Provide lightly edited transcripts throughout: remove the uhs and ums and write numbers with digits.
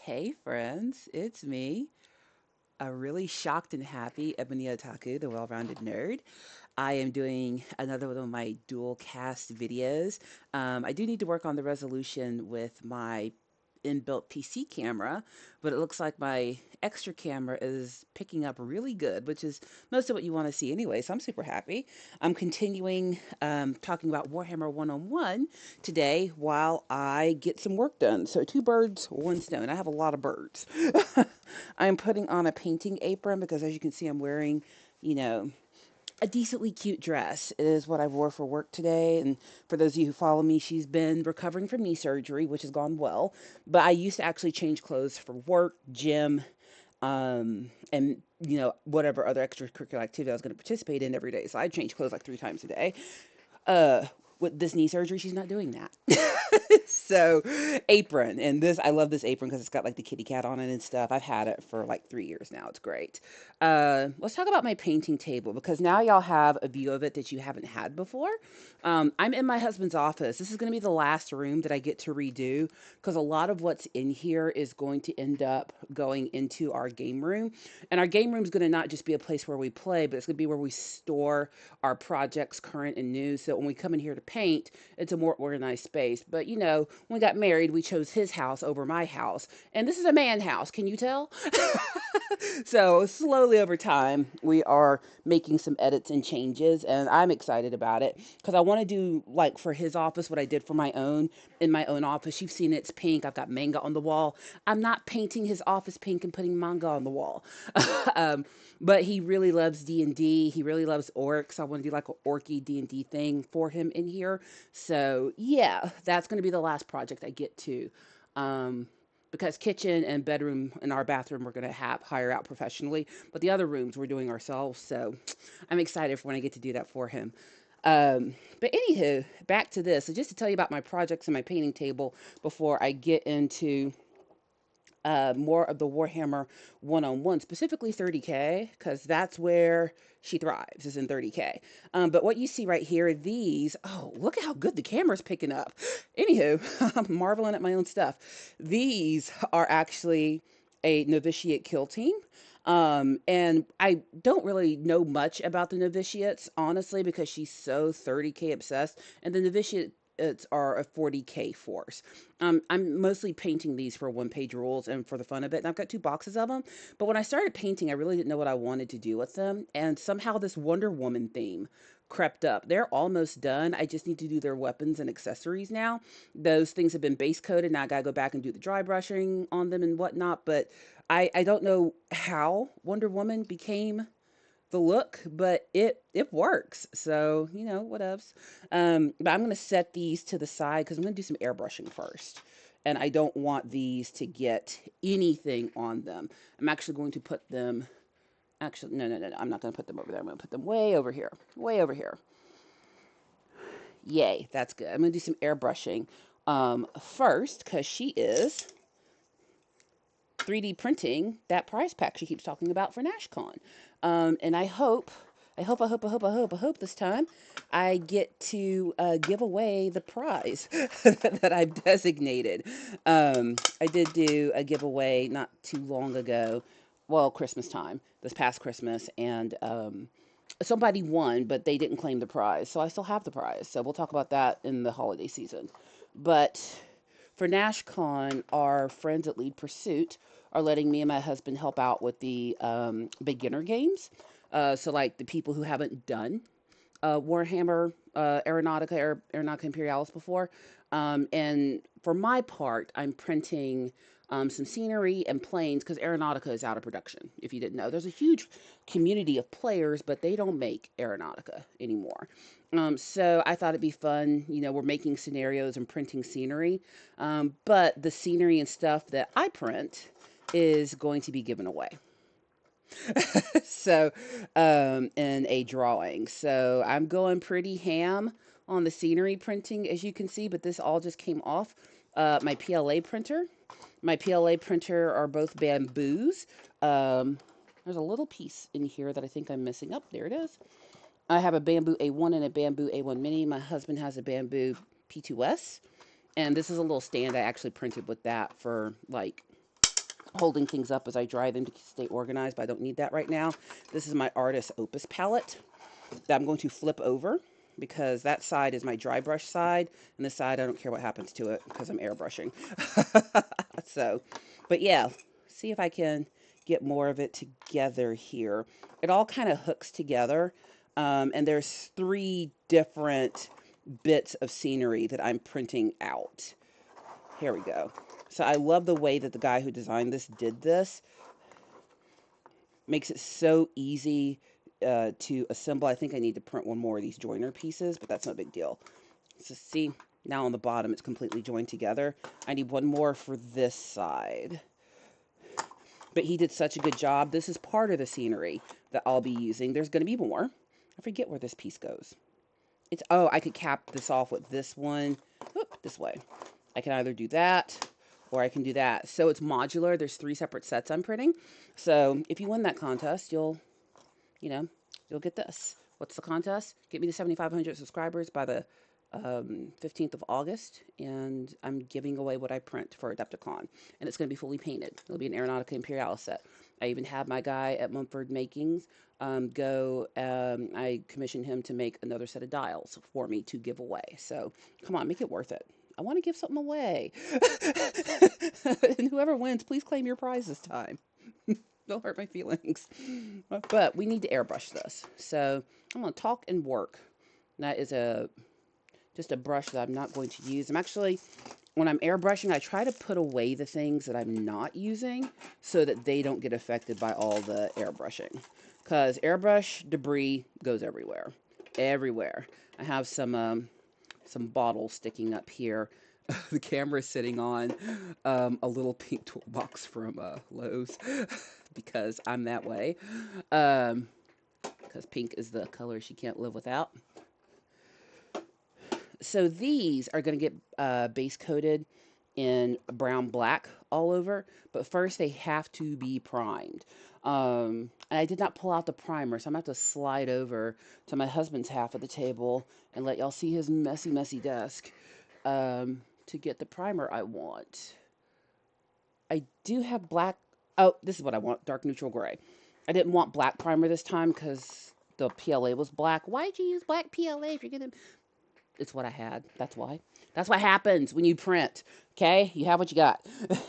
Hey friends, it's me, a really shocked and happy Ebony Otaku, the well-rounded nerd. I am doing another one of my dual cast videos. I do need to work on the resolution with my inbuilt PC camera, but it looks like my extra camera is picking up really good, which is most of what you want to see anyway. So I'm super happy. I'm continuing talking about Warhammer 101 today while I get some work done. So two birds, one stone. I have a lot of birds. I'm putting on a painting apron because, as you can see, I'm wearing, you know, a decently cute dress is what I wore for work today. And for those of you who follow me, she's been recovering from knee surgery, which has gone well. But I used to actually change clothes for work, gym, and whatever other extracurricular activity I was going to participate in every day. So I change clothes like 3 times a day. Uh, with this knee surgery, she's not doing that. So apron, and this I love this apron because it's got like the kitty cat on it and stuff. I've had it for like 3 years now. It's great. Let's talk about my painting table because now y'all have a view of it that you haven't had before. I'm in my husband's office. This is going to be the last room that I get to redo because a lot of what's in here is going to end up going into our game room, and our game room is going to not just be a place where we play, but it's going to be where we store our projects, current and new. So when we come in here to paint, it's a more organized space. But when we got married, we chose his house over my house. And this is a man house, can you tell? So slowly over time, we are making some edits and changes, and I'm excited about it because I want to do like for his office what I did for my own in my own office. You've seen it's pink. I've got manga on the wall. I'm not painting his office pink and putting manga on the wall. um, but he really loves D&D. He really loves orcs. I want to do like an orky D&D thing for him in here. So yeah, that's going to be the last project I get to. Because kitchen and bedroom and our bathroom we're going to have hire out professionally, but the other rooms we're doing ourselves. So I'm excited for when I get to do that for him. But anywho, back to this. So just to tell you about my projects and my painting table before I get into more of the Warhammer 101, specifically 30K, because that's where she thrives, is in 30K. But what you see right here, look at how good the camera's picking up. Anywho, I'm marveling at my own stuff. These are actually a Novitiate kill team. And I don't really know much about the novitiates, honestly, because she's so 30K obsessed. And the novitiate it's are a 40K force. I'm mostly painting these for one-page rules and for the fun of it. And I've got 2 boxes of them. But when I started painting, I really didn't know what I wanted to do with them. And somehow this Wonder Woman theme crept up. They're almost done. I just need to do their weapons and accessories now. Those things have been base coated. Now I gotta go back and do the dry brushing on them and whatnot. But I don't know how Wonder Woman became the look, but it works. So, whatevs. But I'm gonna set these to the side because I'm gonna do some airbrushing first. And I don't want these to get anything on them. I'm actually going to put them actually no. I'm not gonna put them over there. I'm gonna put them way over here. Way over here. Yay, that's good. I'm gonna do some airbrushing first because she is 3D printing that prize pack she keeps talking about for Nashcon. And I hope this time I get to give away the prize that I've designated. I did do a giveaway not too long ago, well, Christmas time, this past Christmas, and somebody won, but they didn't claim the prize. So I still have the prize. So we'll talk about that in the holiday season. But for NashCon, our friends at Lead Pursuit are letting me and my husband help out with the beginner games. So, like the people who haven't done Warhammer Aeronautica Imperialis before. And for my part, I'm printing some scenery and planes because Aeronautica is out of production. If you didn't know, there's a huge community of players, but they don't make Aeronautica anymore. So I thought it'd be fun. We're making scenarios and printing scenery, but the scenery and stuff that I print is going to be given away. So, in a drawing. So I'm going pretty ham on the scenery printing, as you can see, but this all just came off my PLA printer. My PLA printer are both bamboos. There's a little piece in here that I think I'm missing up. There it is. I have a bamboo A1 and a bamboo A1 mini. My husband has a bamboo P2S. And this is a little stand I actually printed with that for like holding things up as I dry them to stay organized, but I don't need that right now. This is my Artist Opus palette that I'm going to flip over because that side is my dry brush side, and this side I don't care what happens to it because I'm airbrushing. So, but yeah, see if I can get more of it together here. It all kind of hooks together, and there's 3 different bits of scenery that I'm printing out. Here we go. So I love the way that the guy who designed this did this. Makes it so easy to assemble. I think I need to print one more of these joiner pieces, but that's no big deal. So see, now on the bottom it's completely joined together. I need one more for this side. But he did such a good job. This is part of the scenery that I'll be using. There's going to be more. I forget where this piece goes. It's, oh, I could cap this off with this one. Oop, this way. I can either do that or I can do that. So it's modular. There's 3 separate sets I'm printing. So if you win that contest, you'll get this. What's the contest? Get me to 7,500 subscribers by the 15th of August, and I'm giving away what I print for Adepticon, and it's going to be fully painted. It'll be an Aeronautica Imperialis set. I even have my guy at Mumford Makings I commissioned him to make another set of dials for me to give away. So come on, make it worth it. I want to give something away. And whoever wins, please claim your prize this time. Don't hurt my feelings. But we need to airbrush this. So I'm going to talk and work. That is just a brush that I'm not going to use. I'm actually, when I'm airbrushing, I try to put away the things that I'm not using so that they don't get affected by all the airbrushing. Because airbrush debris goes everywhere. Everywhere. I have some bottles sticking up here. The camera is sitting on a little pink toolbox from Lowe's because I'm that way. Because pink is the color she can't live without. So these are going to get base coated in brown black all over, but first they have to be primed. And I did not pull out the primer, so I'm going to have to slide over to my husband's half of the table and let y'all see his messy, messy desk to get the primer I want. I do have black. Oh, this is what I want, dark neutral gray. I didn't want black primer this time because the PLA was black. Why'd you use black PLA if you're going to... It's what I had. That's why. That's what happens when you print. Okay? You have what you got.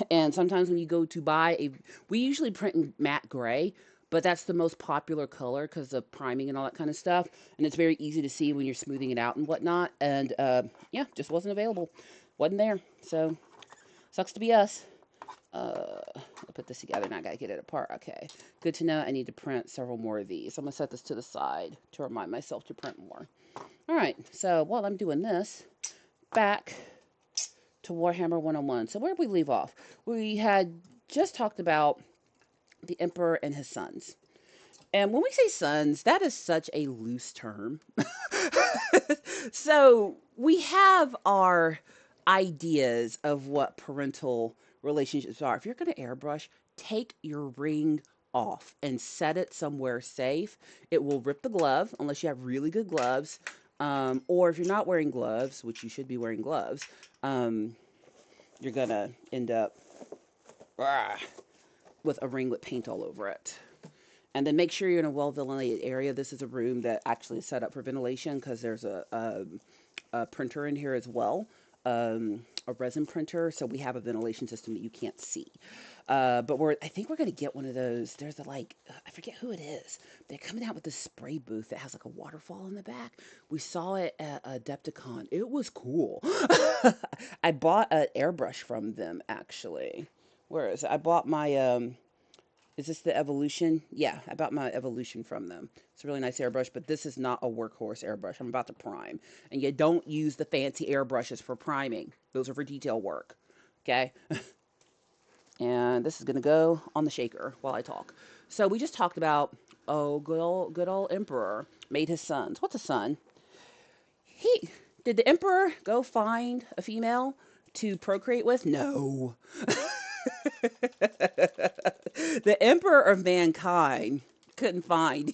And sometimes when you go to buy we usually print in matte gray, but that's the most popular color because of priming and all that kind of stuff. And it's very easy to see when you're smoothing it out and whatnot. And yeah, just wasn't available. Wasn't there. So, sucks to be us. I'll put this together and I gotta get it apart. Okay. Good to know. I need to print several more of these. I'm gonna set this to the side to remind myself to print more. All right, so while I'm doing this, back to Warhammer 101. So where did we leave off? We had just talked about the Emperor and his sons. And when we say sons, that is such a loose term. So we have our ideas of what parental relationships are. If you're going to airbrush, take your ring off and set it somewhere safe. It will rip the glove unless you have really good gloves. Or if you're not wearing gloves, which you should be wearing gloves, you're going to end up with a ring with paint all over it. And then make sure you're in a well-ventilated area. This is a room that actually is set up for ventilation because there's a printer in here as well, a resin printer. So we have a ventilation system that you can't see. But I think we're going to get one of those. There's I forget who it is. They're coming out with this spray booth that has like a waterfall in the back. We saw it at Adepticon. It was cool. I bought an airbrush from them, actually. Where is it? I bought my, is this the Evolution? Yeah, I bought my Evolution from them. It's a really nice airbrush, but this is not a workhorse airbrush. I'm about to prime. And you don't use the fancy airbrushes for priming. Those are for detail work. Okay? And this is going to go on the shaker while I talk. So we just talked about, good old Emperor made his sons. What's a son? Did the Emperor go find a female to procreate with? No. The Emperor of mankind couldn't find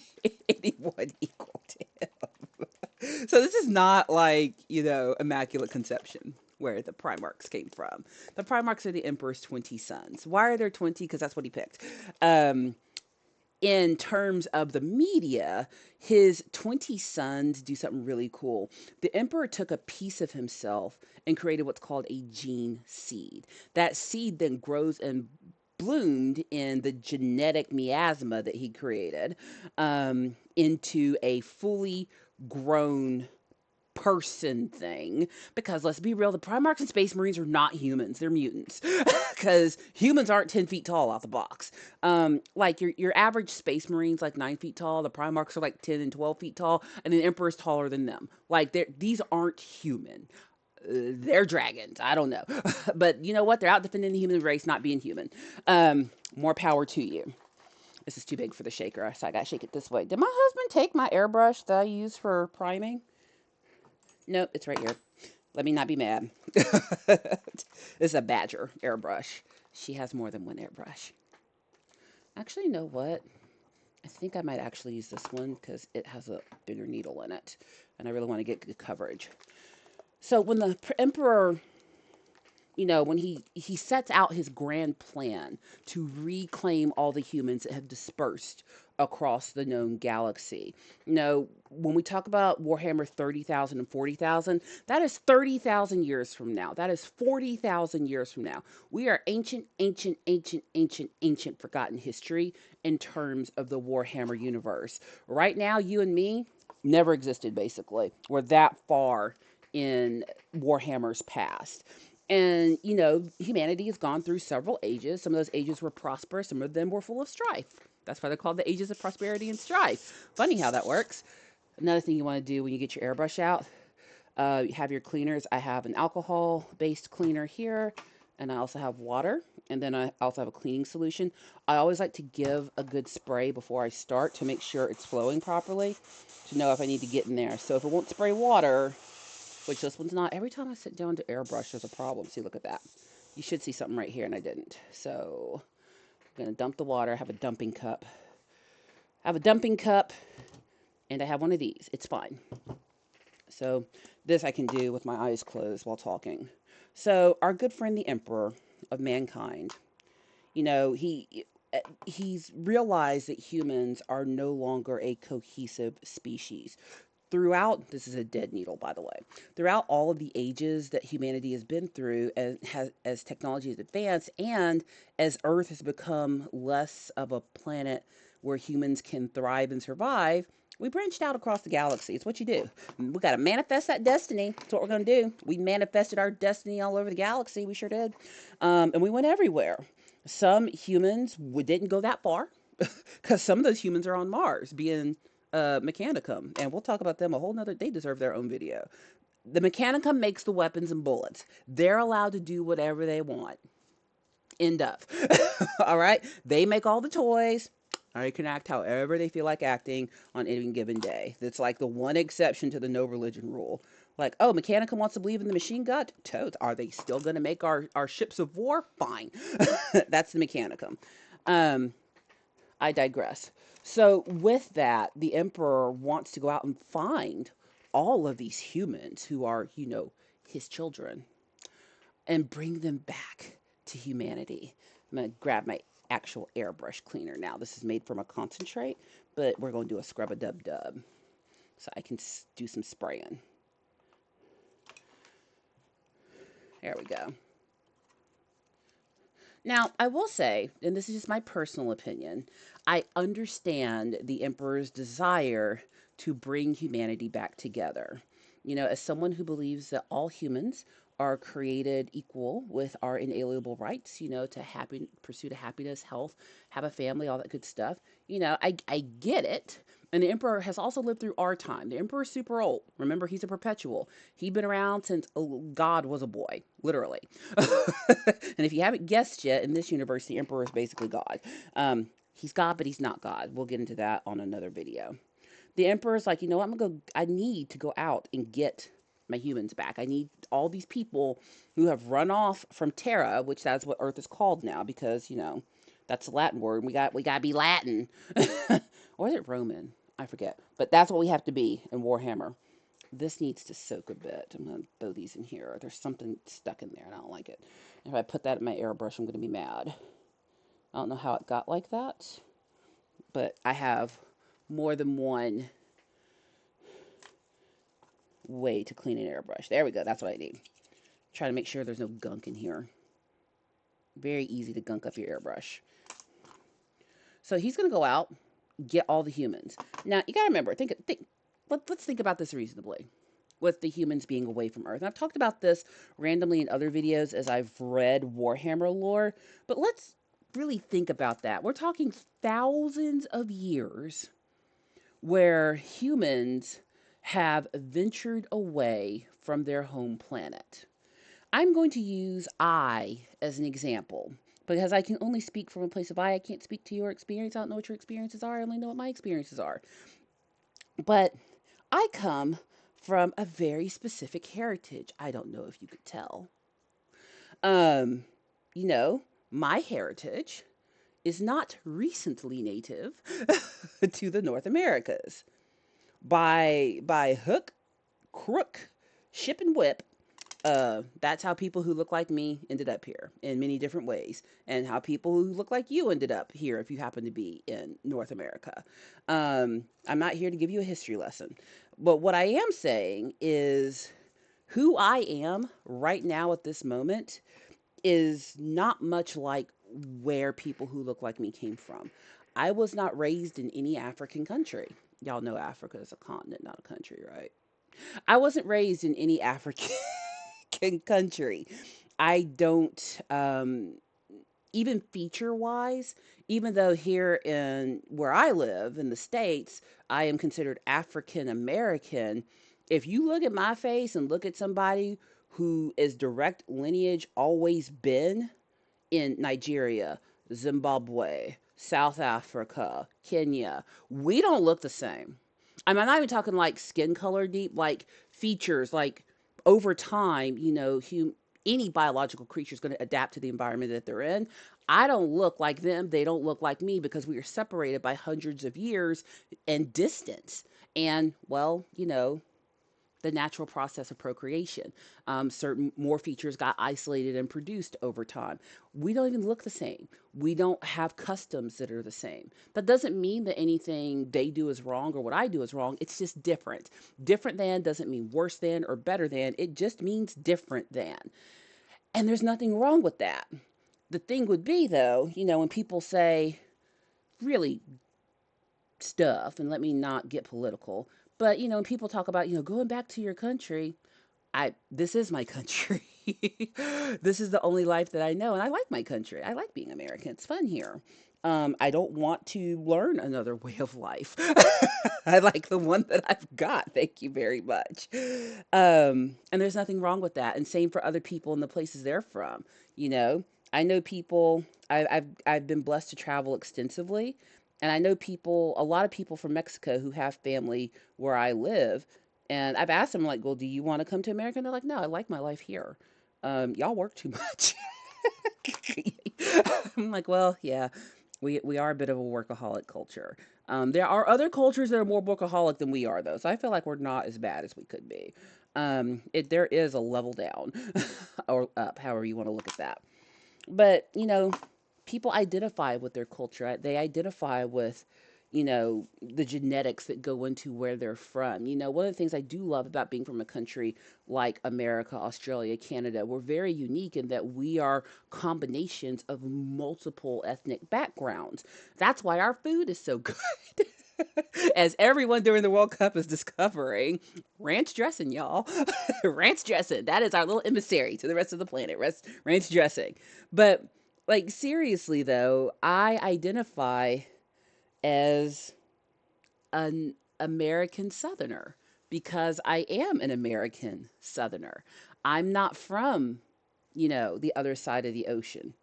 anyone equal to him. So this is not like, immaculate conception. where the Primarchs came from. The Primarchs are the Emperor's 20 sons. Why are there 20? Because that's what he picked. In terms of the media, his 20 sons do something really cool. The emperor took a piece of himself and created what's called a gene seed. That seed then grows and bloomed in the genetic miasma that he created into a fully grown person thing, because let's be real, the Primarchs and Space Marines are not humans, they're mutants. Because humans aren't 10 feet tall out the box. Like your average Space Marines like 9 feet tall, the Primarchs are like 10 and 12 feet tall, and the Emperor's taller than them. Like these aren't human. They're dragons. I don't know. But you know what? They're out defending the human race, not being human. More power to you. This is too big for the shaker, so I gotta shake it this way. Did my husband take my airbrush that I use for priming? Nope, it's right here. Let me not be mad. This is a Badger airbrush. She has more than one airbrush. Actually, you know what? I think I might actually use this one because it has a bigger needle in it. And I really want to get good coverage. So when the Emperor, when he sets out his grand plan to reclaim all the humans that have dispersed across the known galaxy. When we talk about Warhammer 30,000 and 40,000, that is 30,000 years from now. That is 40,000 years from now. We are ancient forgotten history in terms of the Warhammer universe. Right now, you and me never existed, basically. We're that far in Warhammer's past. And, humanity has gone through several ages. Some of those ages were prosperous. Some of them were full of strife. That's why they're called the ages of prosperity and strife. Funny how that works. Another thing you want to do when you get your airbrush out, you have your cleaners. I have an alcohol-based cleaner here, and I also have water. And then I also have a cleaning solution. I always like to give a good spray before I start to make sure it's flowing properly, to know if I need to get in there. So if it won't spray water, which this one's not. Every time I sit down to airbrush, there's a problem. See, look at that. You should see something right here, and I didn't. So I'm going to dump the water. I have a dumping cup. And I have one of these. It's fine. So this I can do with my eyes closed while talking. So our good friend, the Emperor of mankind, he's realized that humans are no longer a cohesive species. This is a dead needle, by the way, throughout all of the ages that humanity has been through, and as technology has advanced, and as Earth has become less of a planet where humans can thrive and survive, we branched out across the galaxy. It's what you do. We got to manifest that destiny. That's what we're going to do. We manifested our destiny all over the galaxy. We sure did. And we went everywhere. Some humans didn't go that far because some of those humans are on Mars being Mechanicum, and we'll talk about them a whole nother. They deserve their own video. The Mechanicum makes the weapons and bullets. They're allowed to do whatever they want. End of. All right, they make all the toys. They can act however they feel like acting on any given day. That's like the one exception to the no religion rule. Like, oh, Mechanicum wants to believe in the machine god? Toads. Are they still going to make our ships of war? Fine. That's the Mechanicum. I digress. So with that, the Emperor wants to go out and find all of these humans who are, his children, and bring them back to humanity. I'm going to grab my actual airbrush cleaner now. This is made from a concentrate, but we're going to do a scrub-a-dub-dub so I can do some spraying. There we go. Now, I will say, and this is just my personal opinion, I understand the Emperor's desire to bring humanity back together. As someone who believes that all humans are created equal with our inalienable rights, to pursue happiness, health, have a family, all that good stuff. I get it. And the Emperor has also lived through our time. The Emperor's super old. Remember, he's a perpetual. He's been around since God was a boy, literally. And if you haven't guessed yet, in this universe, the Emperor is basically God. He's God, but he's not God. We'll get into that on another video. The Emperor's like, I need to go out and get my humans back. I need all these people who have run off from Terra, which that's what Earth is called now, because, that's a Latin word. We got to be Latin. Or is it Roman? I forget. But that's what we have to be in Warhammer. This needs to soak a bit. I'm going to throw these in here. There's something stuck in there and I don't like it. If I put that in my airbrush, I'm going to be mad. I don't know how it got like that, but I have more than one way to clean an airbrush. There we go. That's what I need. Try to make sure there's no gunk in here. Very easy to gunk up your airbrush. So he's going to go out, get all the humans. Now, you got to remember, let's think about this reasonably with the humans being away from Earth. And I've talked about this randomly in other videos as I've read Warhammer lore, but let's really think about that. We're talking thousands of years where humans have ventured away from their home planet. I'm going to use I as an example because I can only speak from a place of I can't speak to your experience. I don't know what your experiences are. I only know what my experiences are. But I come from a very specific heritage. I don't know if you could tell. Um, you know, my heritage is not recently native to the North Americas. By hook, crook, ship and whip, that's how people who look like me ended up here in many different ways, and how people who look like you ended up here if you happen to be in North America. I'm not here to give you a history lesson, but what I am saying is who I am right now at this moment is not much like where people who look like me came from. I was not raised in any African country. Y'all know Africa is a continent, not a country, right? I wasn't raised in any African country. I don't, even feature wise, even though here in where I live in the States, I am considered African American. If you look at my face and look at somebody who is direct lineage always been in Nigeria, Zimbabwe, South Africa, Kenya, we don't look the same. I'm not even talking like skin color deep, like features, like over time, any biological creature is going to adapt to the environment that they're in. I don't look like them. They don't look like me because we are separated by hundreds of years and distance. And, well, the natural process of procreation. Certain more features got isolated and produced over time. We don't even look the same. We don't have customs that are the same. That doesn't mean that anything they do is wrong or what I do is wrong. It's just different. Different than doesn't mean worse than or better than. It just means different than. And there's nothing wrong with that. The thing would be, though, when people say really stuff, and let me not get political, but when people talk about, going back to your country, this is my country. This is the only life that I know, and I like my country. I like being American. It's fun here. I don't want to learn another way of life. I like the one that I've got. Thank you very much. And there's nothing wrong with that. And same for other people in the places they're from. You know, I know people. I've been blessed to travel extensively, and I know people. A lot of people from Mexico who have family where I live. And I've asked them, like, well, do you want to come to America? And they're like, no, I like my life here. Y'all work too much. I'm like, well, yeah, we are a bit of a workaholic culture. There are other cultures that are more workaholic than we are, though. So I feel like we're not as bad as we could be. There is a level down or up, however you want to look at that. But, people identify with their culture. They identify with, the genetics that go into where they're from. One of the things I do love about being from a country like America, Australia, Canada, we're very unique in that we are combinations of multiple ethnic backgrounds. That's why our food is so good. As everyone during the World Cup is discovering, ranch dressing, y'all. Ranch dressing. That is our little emissary to the rest of the planet. Ranch dressing. But, like, seriously, though, I identify as an American Southerner because I am an American Southerner. I'm not from, the other side of the ocean.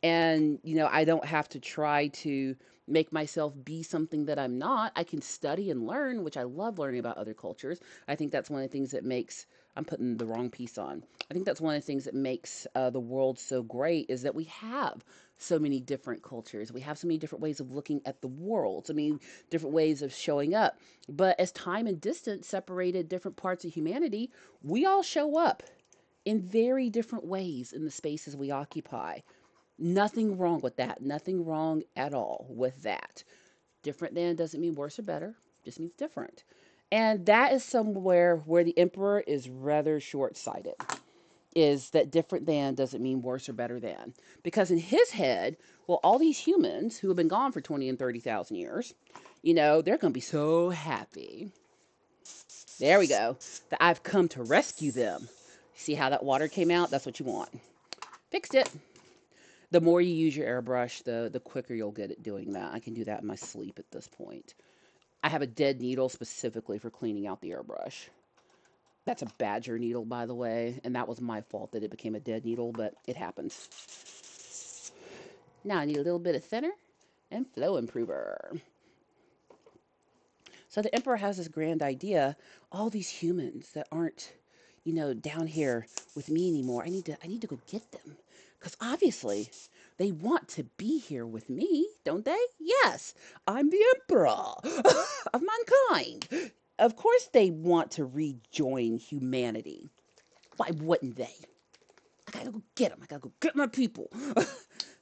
And, I don't have to try to make myself be something that I'm not. I can study and learn, which I love learning about other cultures. I think that's one of the things that makes I'm putting the wrong piece on. I think that's one of the things that makes the world so great is that we have so many different cultures. We have so many different ways of looking at the world, so many different ways of showing up. But as time and distance separated different parts of humanity, we all show up in very different ways in the spaces we occupy. Nothing wrong with that. Nothing wrong at all with that. Different than doesn't mean worse or better, just means different. And that is somewhere where the emperor is rather short sighted. Is that different than doesn't mean worse or better than. Because in his head, well, all these humans who have been gone for 20 and 30,000 years, they're going to be so happy. There we go. That I've come to rescue them. See how that water came out? That's what you want. Fixed it. The more you use your airbrush, the quicker you'll get at doing that. I can do that in my sleep at this point. I have a dead needle specifically for cleaning out the airbrush. That's a badger needle, by the way, and that was my fault that it became a dead needle, but it happens. Now I need a little bit of thinner and flow improver. So the emperor has this grand idea, all these humans that aren't, down here with me anymore. I need to go get them. Because obviously they want to be here with me, don't they? Yes, I'm the emperor of mankind. Of course they want to rejoin humanity. Why wouldn't they? I gotta go get them. I gotta go get my people.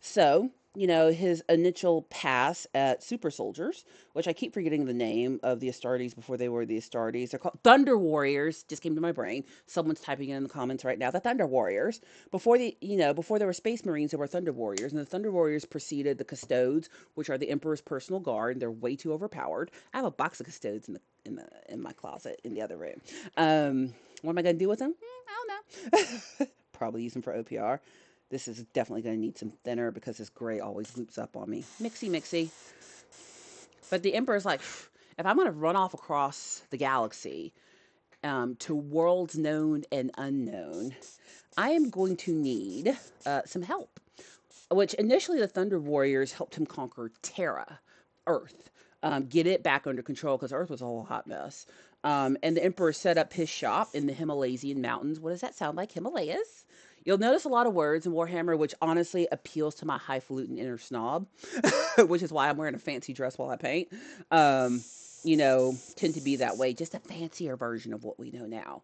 So, his initial pass at super soldiers, which I keep forgetting the name of the Astartes before they were the Astartes. They're called Thunder Warriors. Just came to my brain. Someone's typing in the comments right now. The Thunder Warriors. Before there were Space Marines, there were Thunder Warriors, and the Thunder Warriors preceded the Custodes, which are the Emperor's personal guard. They're way too overpowered. I have a box of Custodes in my closet in the other room. What am I gonna do with them? I don't know. Probably use them for OPR. This is definitely going to need some thinner because this gray always loops up on me. Mixy. But the Emperor's like, if I'm going to run off across the galaxy to worlds known and unknown, I am going to need some help. Which initially the Thunder Warriors helped him conquer Terra, Earth, get it back under control because Earth was a whole hot mess. And the Emperor set up his shop in the Himalayan mountains. What does that sound like? Himalayas? You'll notice a lot of words in Warhammer, which honestly appeals to my highfalutin inner snob, which is why I'm wearing a fancy dress while I paint. Tend to be that way, just a fancier version of what we know now.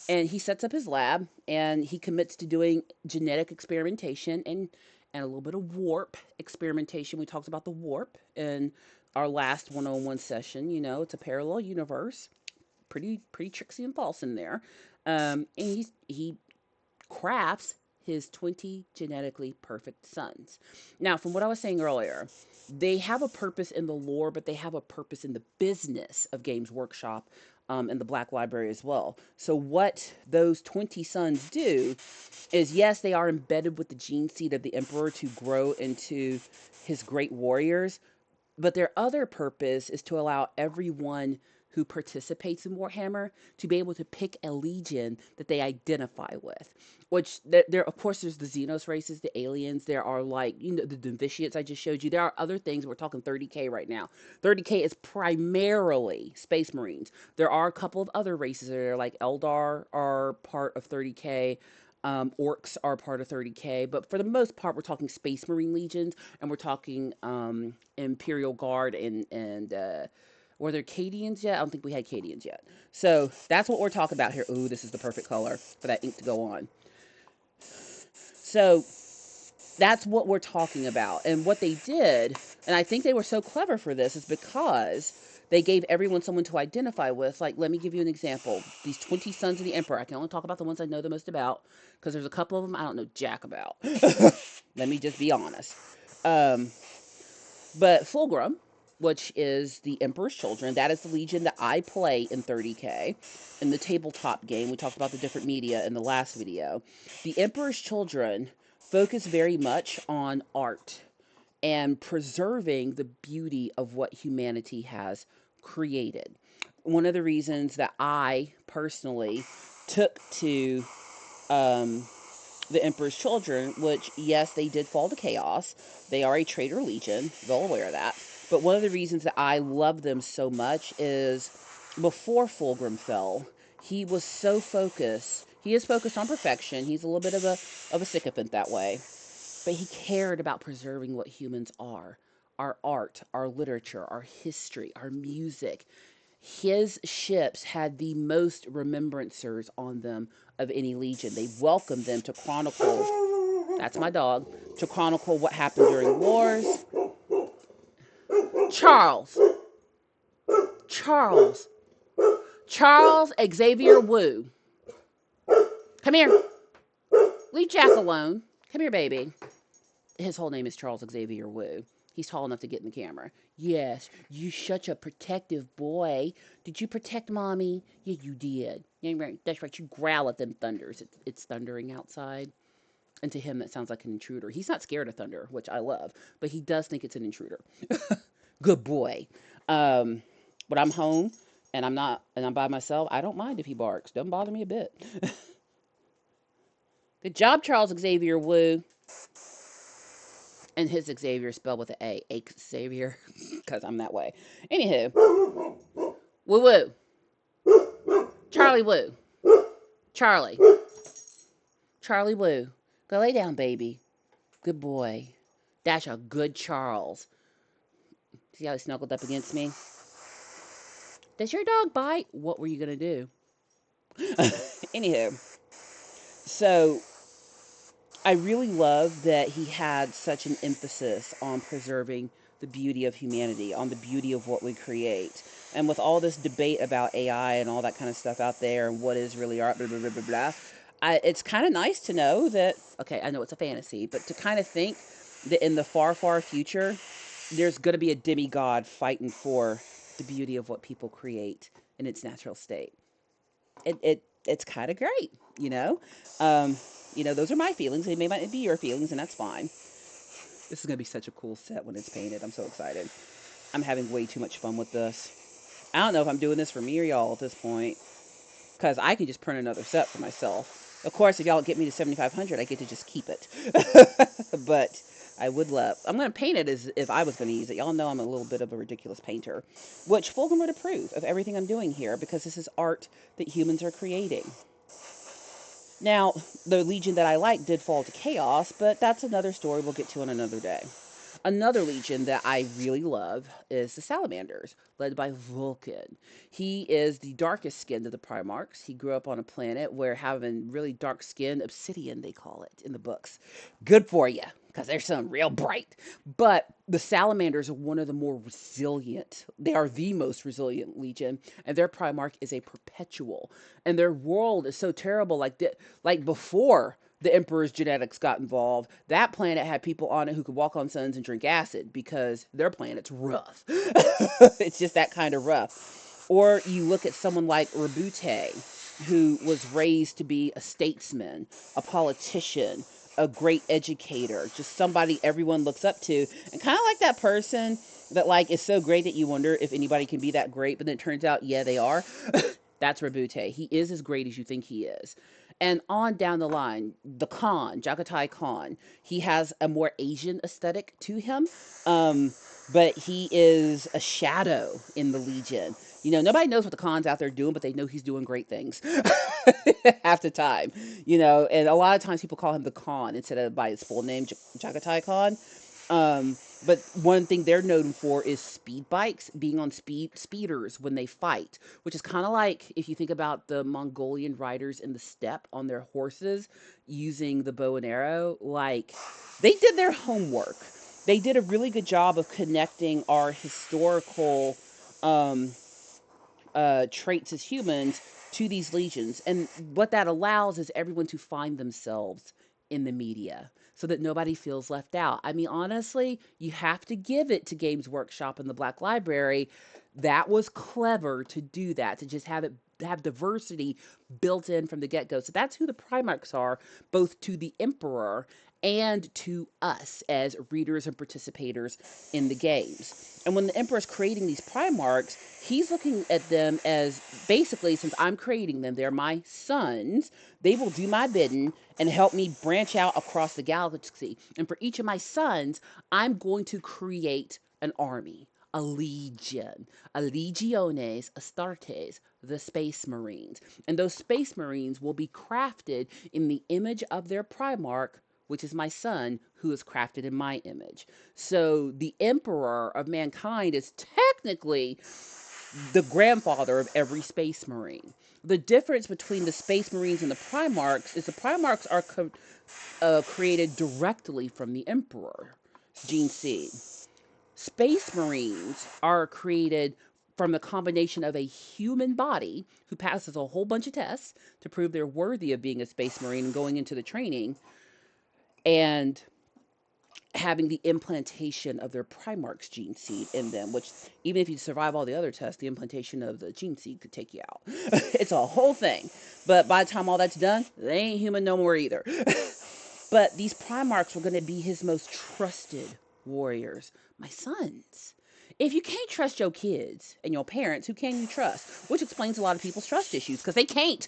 And he sets up his lab and he commits to doing genetic experimentation and a little bit of warp experimentation. We talked about the warp in our last one-on-one session. It's a parallel universe, pretty tricksy and false in there. And he crafts his 20 genetically perfect sons. Now, from what I was saying earlier, they have a purpose in the lore, but they have a purpose in the business of Games Workshop and the Black Library as well. So what those 20 sons do is, yes, they are embedded with the gene seed of the Emperor to grow into his great warriors, but their other purpose is to allow everyone who participates in Warhammer to be able to pick a legion that they identify with. Which there, of course, there's the Xenos races, the aliens. There are the Novitiates I just showed you. There are other things. We're talking 30K right now. 30K is primarily Space Marines. There are a couple of other races that are like Eldar are part of 30K. Orcs are part of 30K, but for the most part, we're talking Space Marine legions, and we're talking Imperial Guard and were there Cadians yet? I don't think we had Cadians yet. So that's what we're talking about here. Ooh, this is the perfect color for that ink to go on. So that's what we're talking about. And what they did, and I think they were so clever for this, is because they gave everyone someone to identify with. Like, let me give you an example. These 20 sons of the Emperor. I can only talk about the ones I know the most about, because there's a couple of them I don't know jack about. Let me just be honest. But Fulgrim, which is the Emperor's Children, that is the legion that I play in 30K. In the tabletop game, we talked about the different media in the last video. The Emperor's Children focus very much on art and preserving the beauty of what humanity has created. One of the reasons that I personally took to the Emperor's Children, which, yes, they did fall to chaos. They are a traitor legion, well aware of that. But one of the reasons that I love them so much is before Fulgrim fell, he was so focused. He is focused on perfection. He's a little bit of a sycophant that way, but he cared about preserving what humans are, our art, our literature, our history, our music. His ships had the most remembrancers on them of any legion. They welcomed them to chronicle, that's my dog, to chronicle what happened during wars. Charles, Charles, Charles Xavier Wu. Come here. Leave Jack alone. Come here, baby. His whole name is Charles Xavier Wu. He's tall enough to get in the camera. Yes, you such a protective boy. Did you protect mommy? Yeah, you did. Yeah, right. That's right. You growl at them thunders. It's thundering outside. And to him, that sounds like an intruder. He's not scared of thunder, which I love, but he does think it's an intruder. Good boy. When I'm home and I'm by myself, I don't mind if he barks. Doesn't bother me a bit. Good job, Charles Xavier Wu. And his Xavier spelled with an A. Xavier, because I'm that way. Anywho, woo woo. Charlie Woo. Charlie. Charlie Woo. Go lay down, baby. Good boy. That's a good Charles. See how he snuggled up against me? Does your dog bite? What were you going to do? Anywho, so I really love that he had such an emphasis on preserving the beauty of humanity, on the beauty of what we create. And with all this debate about AI and all that kind of stuff out there and what is really art, blah, blah, blah, blah, blah, it's kind of nice to know that, okay, I know it's a fantasy, but to kind of think that in the far, far future, there's going to be a demigod fighting for the beauty of what people create in its natural state. It's kind of great, you know. Um, those are my feelings. They may not be your feelings, and that's fine. This is gonna be such a cool set when it's painted. I'm so excited. I'm having way too much fun with this. I don't know if I'm doing this for me or y'all at this point, because I can just print another set for myself. Of course, if y'all get me to 7,500, I get to just keep it. But I would love. I'm gonna paint it as if I was gonna use it. Y'all know I'm a little bit of a ridiculous painter, which Fulgham would approve of everything I'm doing here because this is art that humans are creating. Now, the legion that I like did fall to chaos, but that's another story we'll get to on another day. Another legion that I really love is the Salamanders, led by Vulcan. He is the darkest skinned of the Primarchs. He grew up on a planet where having really dark skin, obsidian they call it in the books, good for you because they're some real bright. But the Salamanders are one of the more resilient. They are the most resilient legion, and their Primarch is a perpetual. And their world is so terrible, like before the Emperor's genetics got involved, that planet had people on it who could walk on suns and drink acid because their planet's rough. It's just that kind of rough. Or you look at someone like Rabute, who was raised to be a statesman, a politician, a great educator, just somebody everyone looks up to, and kind of like that person that like is so great that you wonder if anybody can be that great, but then it turns out, yeah, they are. That's Rabute. He is as great as you think he is. And on down the line, the Khan, Jagatai Khan, he has a more Asian aesthetic to him, but he is a shadow in the Legion. Nobody knows what the Khan's out there doing, but they know he's doing great things half the time. And a lot of times people call him the Khan instead of by his full name, Jagatai Khan. But one thing they're known for is speed bikes, being on speeders when they fight, which is kind of like if you think about the Mongolian riders in the steppe on their horses using the bow and arrow, like they did their homework. They did a really good job of connecting our historical um, traits as humans to these legions. And what that allows is everyone to find themselves in the media so that nobody feels left out. I mean, honestly, you have to give it to Games Workshop and the Black Library. That was clever to do that, to just have diversity built in from the get-go. So that's who the Primarchs are, both to the Emperor and to us as readers and participators in the games. And when the Emperor is creating these Primarchs, he's looking at them as basically, since I'm creating them, they're my sons. They will do my bidding and help me branch out across the galaxy. And for each of my sons, I'm going to create an army. a legion, a legiones astartes, the Space Marines. And those Space Marines will be crafted in the image of their Primarch, which is my son, who is crafted in my image. So the Emperor of mankind is technically the grandfather of every Space Marine. The difference between the Space Marines and the Primarchs is the Primarchs are created directly from the Emperor, gene seed. Space Marines are created from the combination of a human body who passes a whole bunch of tests to prove they're worthy of being a Space Marine and going into the training, and having the implantation of their Primarch's gene seed in them, which even if you survive all the other tests, the implantation of the gene seed could take you out. It's a whole thing. But by the time all that's done, they ain't human no more either. But these Primarchs were going to be his most trusted warriors, my sons. If you can't trust your kids and your parents, who can you trust? Which explains a lot of people's trust issues, because they can't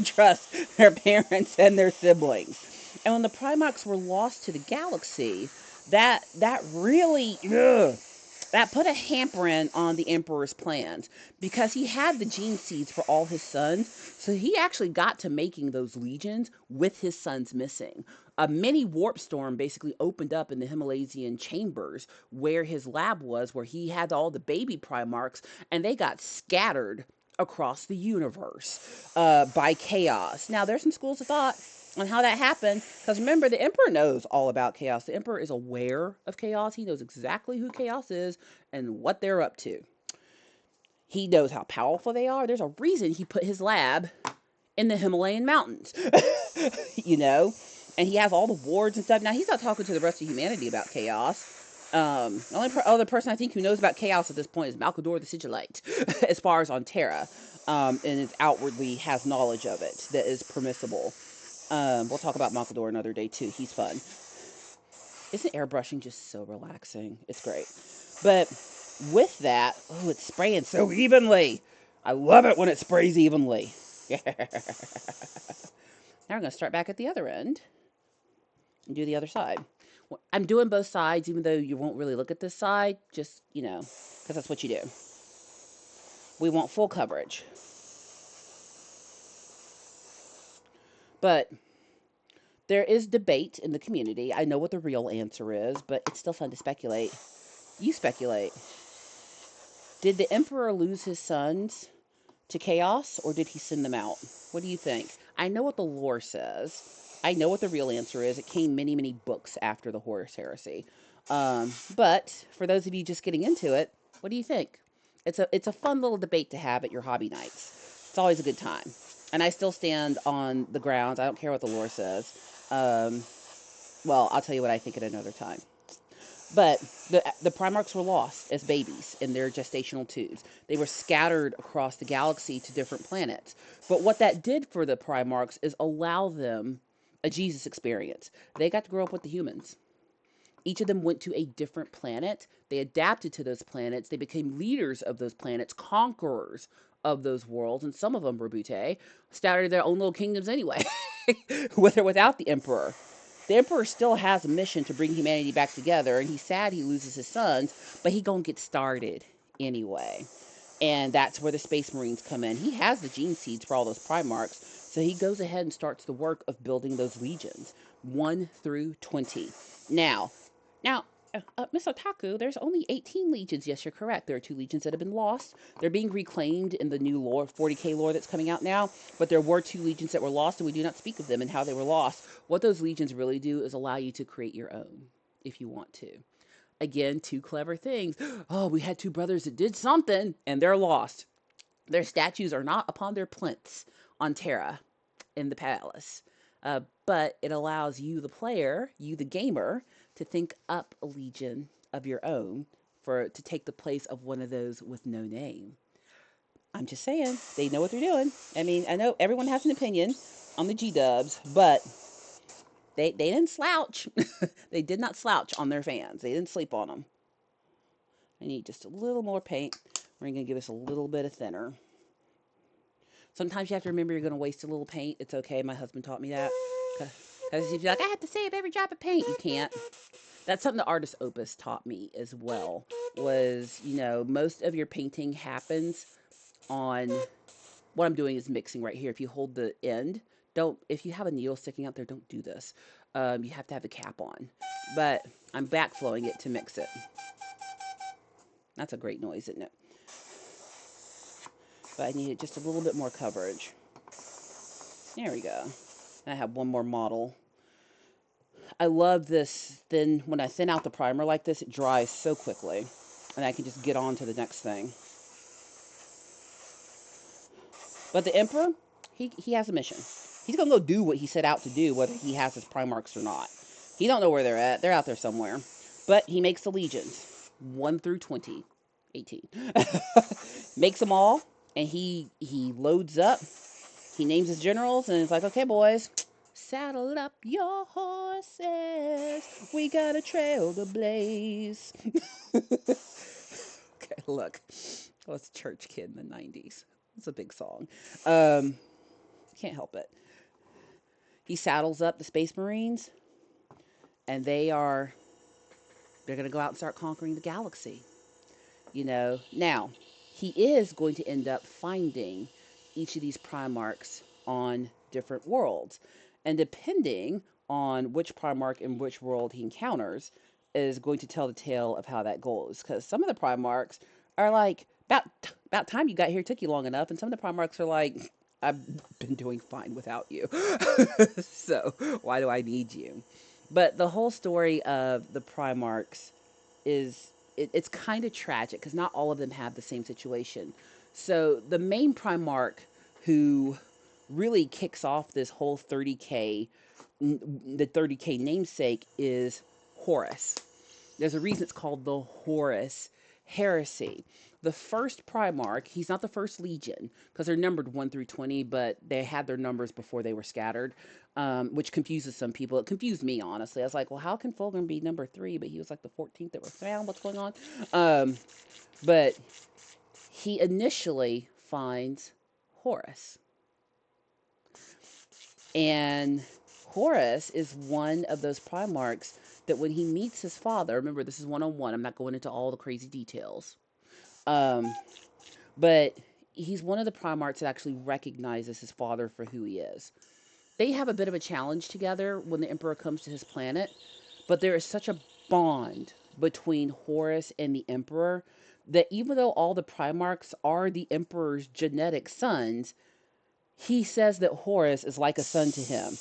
trust their parents and their siblings. And when the Primarchs were lost to the galaxy, that really that put a hampering on the Emperor's plans, because he had the gene seeds for all his sons. So he actually got to making those legions with his sons missing. A mini warp storm basically opened up in the Himalayan chambers where his lab was, where he had all the baby Primarchs, and they got scattered across the universe by chaos. Now, there's some schools of thought on how that happened, because remember, the Emperor knows all about chaos. The Emperor is aware of chaos. He knows exactly who chaos is and what they're up to. He knows how powerful they are. There's a reason he put his lab in the Himalayan mountains, you know, and he has all the wards and stuff. Now, he's not talking to the rest of humanity about chaos. The only other person I think who knows about chaos at this point is Malcador the Sigillite, as far as on Terra, and is outwardly has knowledge of it that is permissible. We'll talk about Malcador another day too. He's fun. Isn't airbrushing just so relaxing? It's great. But with that, oh, it's spraying so evenly. I love it when it sprays evenly. Now we're going to start back at the other end and do the other side. I'm doing both sides, even though you won't really look at this side, just, you know, because that's what you do. We want full coverage. But there is debate in the community. I know what the real answer is, but it's still fun to speculate. You speculate. Did the Emperor lose his sons to chaos, or did he send them out? What do you think? I know what the lore says. I know what the real answer is. It came many, many books after the Horus Heresy. But for those of you just getting into it, what do you think? It's a fun little debate to have at your hobby nights. It's always a good time. And I still stand on the grounds. I don't care what the lore says. Well, I'll tell you what I think at another time. But the Primarchs were lost as babies in their gestational tubes. They were scattered across the galaxy to different planets. But what that did for the Primarchs is allow them a Jesus experience. They got to grow up with the humans. Each of them went to a different planet. They adapted to those planets. They became leaders of those planets, conquerors of those worlds. And some of them, Rabute, started their own little kingdoms anyway, with or without the Emperor. The Emperor still has a mission to bring humanity back together, and he's sad he loses his sons, but he gonna get started anyway. And that's where the Space Marines come in. He has the gene seeds for all those Primarchs, so he goes ahead and starts the work of building those legions, 1 through 20. Now, Miss Otaku, there's only 18 legions. Yes, you're correct. There are 2 legions that have been lost. They're being reclaimed in the new lore, 40k lore that's coming out now. But there were 2 legions that were lost, and we do not speak of them and how they were lost. What those legions really do is allow you to create your own, if you want to. Again, 2 clever things. Oh, we had 2 brothers that did something, and they're lost. Their statues are not upon their plinths on Terra in the palace. But it allows you, the player, you, the gamer, to think up a legion of your own to take the place of one of those with no name. I'm just saying, they know what they're doing. I mean, I know everyone has an opinion on the G-dubs, but they didn't slouch. They did not slouch on their fans. They didn't sleep on them. I need just a little more paint. We're going to give this a little bit of thinner. Sometimes you have to remember you're going to waste a little paint. It's okay. My husband taught me that. Because if you're like, I have to save every drop of paint, you can't. That's something the Artist Opus taught me as well. was, you know, most of your painting happens on, what I'm doing is mixing right here. If you hold the end, don't, if you have a needle sticking out there, don't do this. You have to have the cap on. But I'm backflowing it to mix it. That's a great noise, isn't it? But I needed just a little bit more coverage. There we go. I have one more model. I love this thin, when I thin out the primer like this, it dries so quickly. And I can just get on to the next thing. But the Emperor, he has a mission. He's going to go do what he set out to do, whether he has his Primarchs or not. He don't know where they're at. They're out there somewhere. But he makes the legions, 1 through 20, 18. Makes them all, and he loads up. He names his generals, and it's like, okay, boys, saddle up your horses. We got a trail to blaze. Okay, look. I was a church kid in the 90s. It's a big song. Can't help it. He saddles up the Space Marines, and they're going to go out and start conquering the galaxy. You know, now, he is going to end up finding each of these Primarchs on different worlds. And depending on which Primarch in which world he encounters is going to tell the tale of how that goes. Because some of the Primarchs are like, about time you got here, took you long enough. And some of the Primarchs are like, I've been doing fine without you. So why do I need you? But the whole story of the Primarchs is, it's kind of tragic because not all of them have the same situation. So the main Primarch who really kicks off this whole 30K, the 30K namesake is Horus. There's a reason it's called the Horus Heresy. The first Primarch, he's not the first Legion because they're numbered 1 through 20, but they had their numbers before they were scattered, which confuses some people. It confused me, honestly. I was like, well, how can Fulgrim be number 3, but he was like the 14th that was found? What's going on? But he initially finds Horus. And Horus is one of those Primarchs that when he meets his father, remember, this is one-on-one. I'm not going into all the crazy details. But he's one of the Primarchs that actually recognizes his father for who he is. They have a bit of a challenge together when the Emperor comes to his planet, but there is such a bond between Horus and the Emperor that even though all the Primarchs are the Emperor's genetic sons, he says that Horus is like a son to him,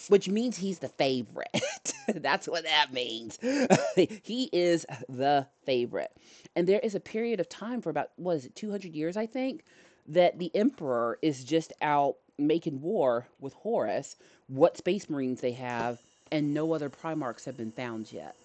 which means he's the favorite. That's what that means. He is the favorite. And there is a period of time for about, what is it, 200 years, I think, that the Emperor is just out making war with Horus, what Space Marines they have, and no other Primarchs have been found yet.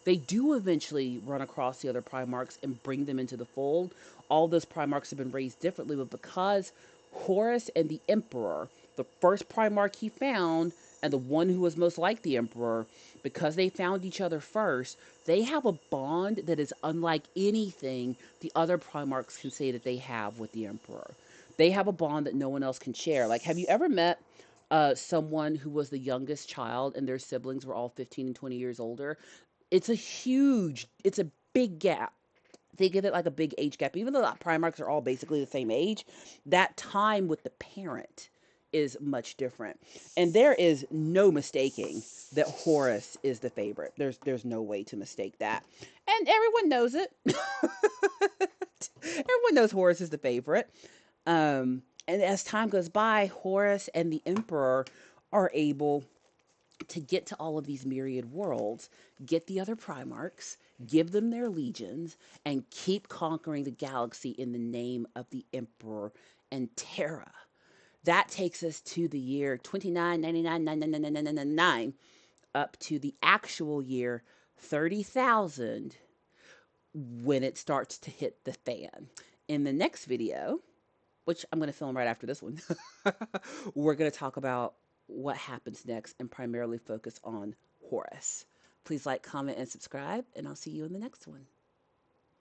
They do eventually run across the other Primarchs and bring them into the fold. All those Primarchs have been raised differently, but because Horus and the Emperor, the first Primarch he found, and the one who was most like the Emperor, because they found each other first, they have a bond that is unlike anything the other Primarchs can say that they have with the Emperor. They have a bond that no one else can share. Like, have you ever met someone who was the youngest child and their siblings were all 15 and 20 years older? It's a big gap. Think of it like a big age gap. Even though the Primarchs are all basically the same age, that time with the parent is much different. And there is no mistaking that Horus is the favorite. There's no way to mistake that. And everyone knows it. Everyone knows Horus is the favorite. And as time goes by, Horus and the Emperor are able to get to all of these myriad worlds, get the other Primarchs, give them their legions, and keep conquering the galaxy in the name of the Emperor and Terra. That takes us to the year 2999 up to the actual year 30,000 when it starts to hit the fan. In the next video, which I'm going to film right after this one, we're going to talk about what happens next and primarily focus on Horus. Please like, comment, and subscribe, and I'll see you in the next one.